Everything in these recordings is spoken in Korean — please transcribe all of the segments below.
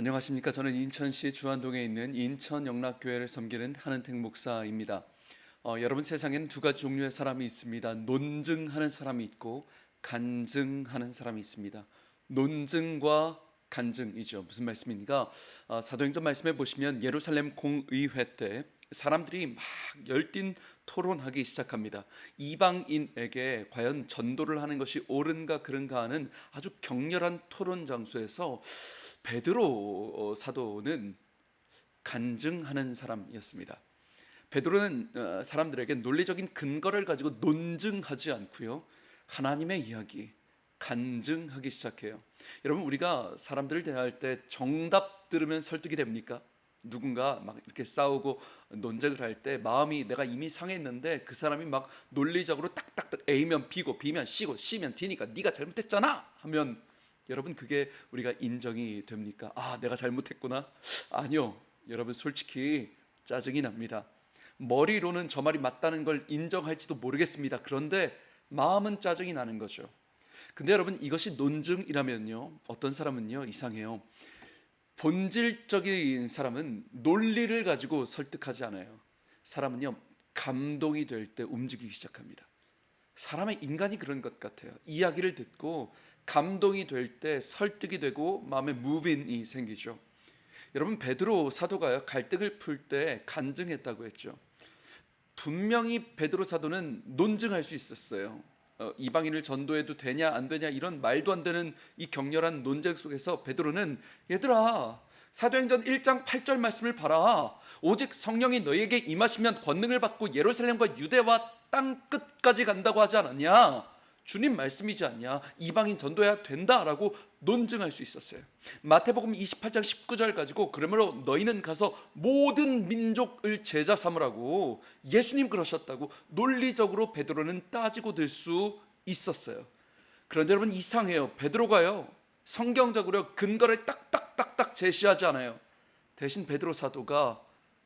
안녕하십니까. 저는 인천시 주안동에 있는 인천영락교회를 섬기는 한은택 목사입니다. 여러분, 세상에는 두 가지 종류의 사람이 있습니다. 논증하는 사람이 있고 간증하는 사람이 있습니다. 논증과 간증이죠. 무슨 말씀입니까? 사도행전 말씀해 보시면 예루살렘 공의회 때 사람들이 막 열띤 토론하기 시작합니다. 이방인에게 과연 전도를 하는 것이 옳은가 그른가 하는 아주 격렬한 토론 장소에서 베드로 사도는 간증하는 사람이었습니다. 베드로는 사람들에게 논리적인 근거를 가지고 논증하지 않고요, 하나님의 이야기, 간증하기 시작해요. 여러분, 우리가 사람들을 대할 때 정답 들으면 설득이 됩니까? 누군가 막 이렇게 싸우고 논쟁을 할 때 마음이 내가 이미 상했는데 그 사람이 막 논리적으로 딱딱딱 A면 B고 B면 C고 C면 D니까 네가 잘못했잖아 하면, 여러분, 그게 우리가 인정이 됩니까? 아, 내가 잘못했구나? 아니요. 여러분, 솔직히 짜증이 납니다. 머리로는 저 말이 맞다는 걸 인정할지도 모르겠습니다. 그런데 마음은 짜증이 나는 거죠. 근데 여러분, 이것이 논증이라면요, 어떤 사람은요 이상해요. 본질적인 사람은 논리를 가지고 설득하지 않아요. 사람은요, 감동이 될 때 움직이기 시작합니다. 사람의 인간이 그런 것 같아요. 이야기를 듣고 감동이 될 때 설득이 되고 마음에 무빙이 생기죠. 여러분, 베드로 사도가요, 갈등을 풀 때 간증했다고 했죠. 분명히 베드로 사도는 논증할 수 있었어요. 이방인을 전도해도 되냐 안 되냐 이런 말도 안 되는 이 격렬한 논쟁 속에서 베드로는, 얘들아, 사도행전 1장 8절 말씀을 봐라. 오직 성령이 너희에게 임하시면 권능을 받고 예루살렘과 유대와 땅 끝까지 간다고 하지 않았냐? 주님 말씀이지 않냐? 이방인 전도해야 된다라고 논증할 수 있었어요. 마태복음 28장 19절 가지고, 그러므로 너희는 가서 모든 민족을 제자 삼으라고 예수님 그러셨다고 논리적으로 베드로는 따지고 들 수 있었어요. 그런데 여러분, 이상해요. 베드로가요, 성경적으로 근거를 딱딱딱딱 제시하지 않아요. 대신 베드로 사도가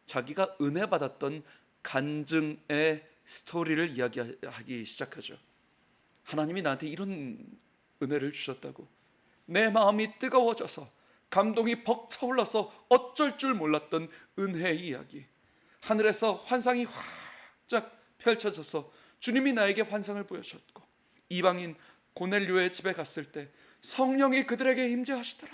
자기가 은혜 받았던 간증의 스토리를 이야기하기 시작하죠. 하나님이 나한테 이런 은혜를 주셨다고, 내 마음이 뜨거워져서 감동이 벅차올라서 어쩔 줄 몰랐던 은혜의 이야기. 하늘에서 환상이 활짝 펼쳐져서 주님이 나에게 환상을 보여주셨고, 이방인 고넬료의 집에 갔을 때 성령이 그들에게 임재하시더라.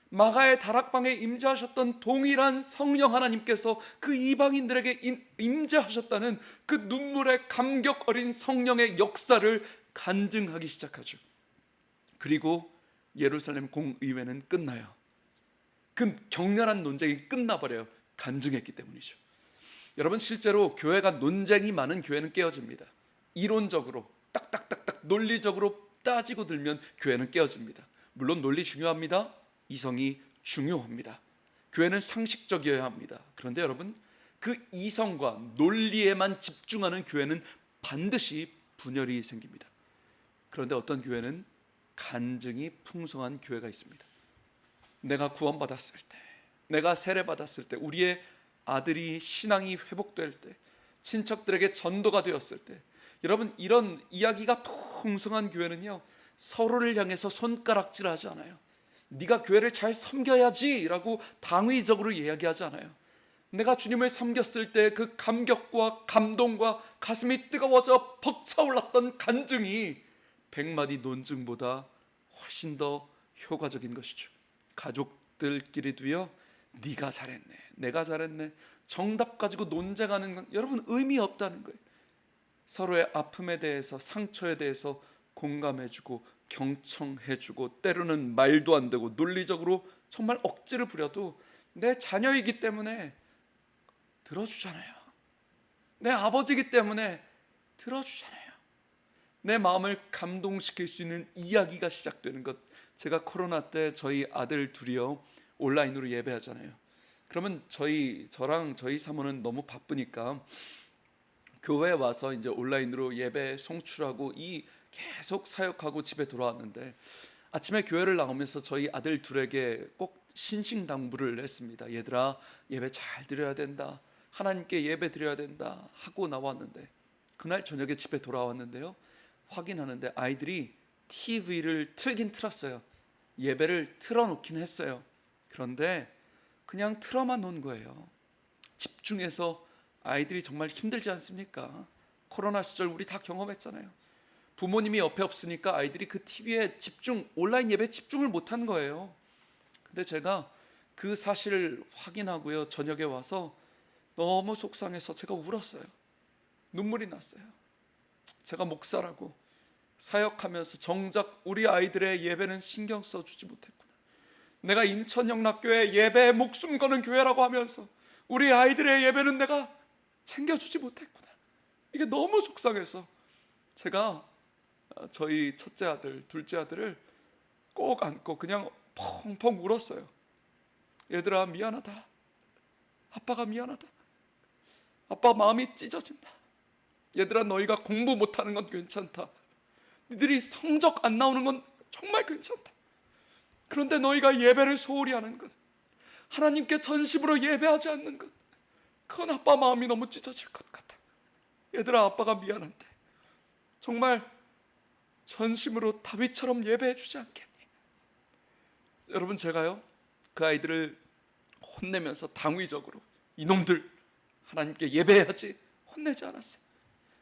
마가의 다락방에 임재하셨던 동일한 성령 하나님께서 그 이방인들에게 임재하셨다는 그 눈물의 감격 어린 성령의 역사를 간증하기 시작하죠. 그리고 예루살렘 공의회는 끝나요. 그 격렬한 논쟁이 끝나버려요. 간증했기 때문이죠. 여러분, 실제로 교회가 논쟁이 많은 교회는 깨어집니다. 이론적으로 딱딱딱딱 논리적으로 따지고 들면 교회는 깨어집니다. 물론 논리 중요합니다. 이성이 중요합니다. 교회는 상식적이어야 합니다. 그런데 여러분, 그 이성과 논리에만 집중하는 교회는 반드시 분열이 생깁니다. 그런데 어떤 교회는 간증이 풍성한 교회가 있습니다. 내가 구원받았을 때, 내가 세례받았을 때, 우리의 아들이 신앙이 회복될 때, 친척들에게 전도가 되었을 때, 여러분, 이런 이야기가 풍성한 교회는요, 서로를 향해서 손가락질하지 않아요. 네가 교회를 잘 섬겨야지 라고 당위적으로 이야기하지 않아요. 내가 주님을 섬겼을 때 그 감격과 감동과 가슴이 뜨거워져 벅차올랐던 간증이 100마디 논증보다 훨씬 더 효과적인 것이죠. 가족들끼리도요, 네가 잘했네, 내가 잘했네, 정답 가지고 논쟁하는 건 여러분 의미 없다는 거예요. 서로의 아픔에 대해서, 상처에 대해서 공감해주고 경청해주고, 때로는 말도 안 되고 논리적으로 정말 억지를 부려도 내 자녀이기 때문에 들어주잖아요. 내 아버지이기 때문에 들어주잖아요. 내 마음을 감동시킬 수 있는 이야기가 시작되는 것. 제가 코로나 때 저희 아들 둘이요, 온라인으로 예배하잖아요. 그러면 저랑 저희 사모는 너무 바쁘니까 교회에 와서 이제 온라인으로 예배 송출하고 계속 사역하고 집에 돌아왔는데, 아침에 교회를 나오면서 저희 아들 둘에게 꼭 신신당부를 했습니다. 얘들아, 예배 잘 드려야 된다, 하나님께 예배 드려야 된다 하고 나왔는데, 그날 저녁에 집에 돌아왔는데요, 확인하는데 아이들이 TV를 틀긴 틀었어요. 예배를 틀어놓긴 했어요. 그런데 그냥 틀어만 놓은 거예요. 집중해서 아이들이 정말 힘들지 않습니까? 코로나 시절 우리 다 경험했잖아요. 부모님이 옆에 없으니까 아이들이 그 TV에 온라인 예배에 집중을 못한 거예요. 근데 제가 그 사실을 확인하고요, 저녁에 와서 너무 속상해서 제가 울었어요. 눈물이 났어요. 제가 목사라고 사역하면서 정작 우리 아이들의 예배는 신경 써주지 못했구나. 내가 인천영락교회 예배에 목숨 거는 교회라고 하면서 우리 아이들의 예배는 내가 챙겨주지 못했구나. 이게 너무 속상해서 제가 저희 첫째 아들, 둘째 아들을 꼭 안고 그냥 펑펑 울었어요. 얘들아, 미안하다. 아빠가 미안하다. 아빠 마음이 찢어진다. 얘들아, 너희가 공부 못하는 건 괜찮다. 너희들이 성적 안 나오는 건 정말 괜찮다. 그런데 너희가 예배를 소홀히 하는 것, 하나님께 전심으로 예배하지 않는 것, 그건 아빠 마음이 너무 찢어질 것 같아. 얘들아, 아빠가 미안한데 정말 전심으로 다윗처럼 예배해 주지 않겠니? 여러분, 제가요 그 아이들을 혼내면서 당위적으로 이놈들 하나님께 예배해야지 혼내지 않았어요.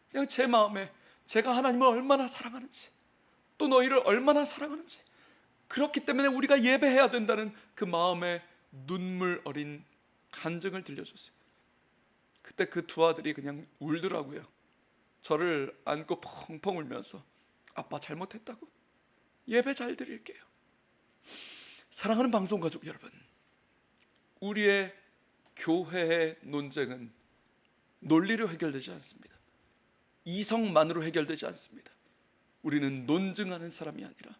그냥 제 마음에 제가 하나님을 얼마나 사랑하는지, 또 너희를 얼마나 사랑하는지, 그렇기 때문에 우리가 예배해야 된다는 그 마음에 눈물 어린 간증을 들려줬어요. 그때 그 두 아들이 그냥 울더라고요. 저를 안고 펑펑 울면서 아빠 잘못했다고, 예배 잘 드릴게요. 사랑하는 방송 가족 여러분, 우리의 교회의 논쟁은 논리로 해결되지 않습니다. 이성만으로 해결되지 않습니다. 우리는 논증하는 사람이 아니라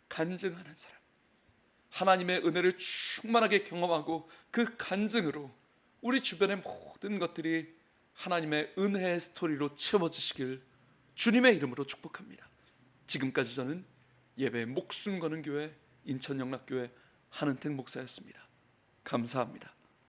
간증하는 사람, 하나님의 은혜를 충만하게 경험하고 그 간증으로 우리 주변의 모든 것들이 하나님의 은혜의 스토리로 채워지시길 주님의 이름으로 축복합니다. 지금까지 저는 예배에 목숨 거는 교회 인천영락교회 한은택 목사였습니다. 감사합니다.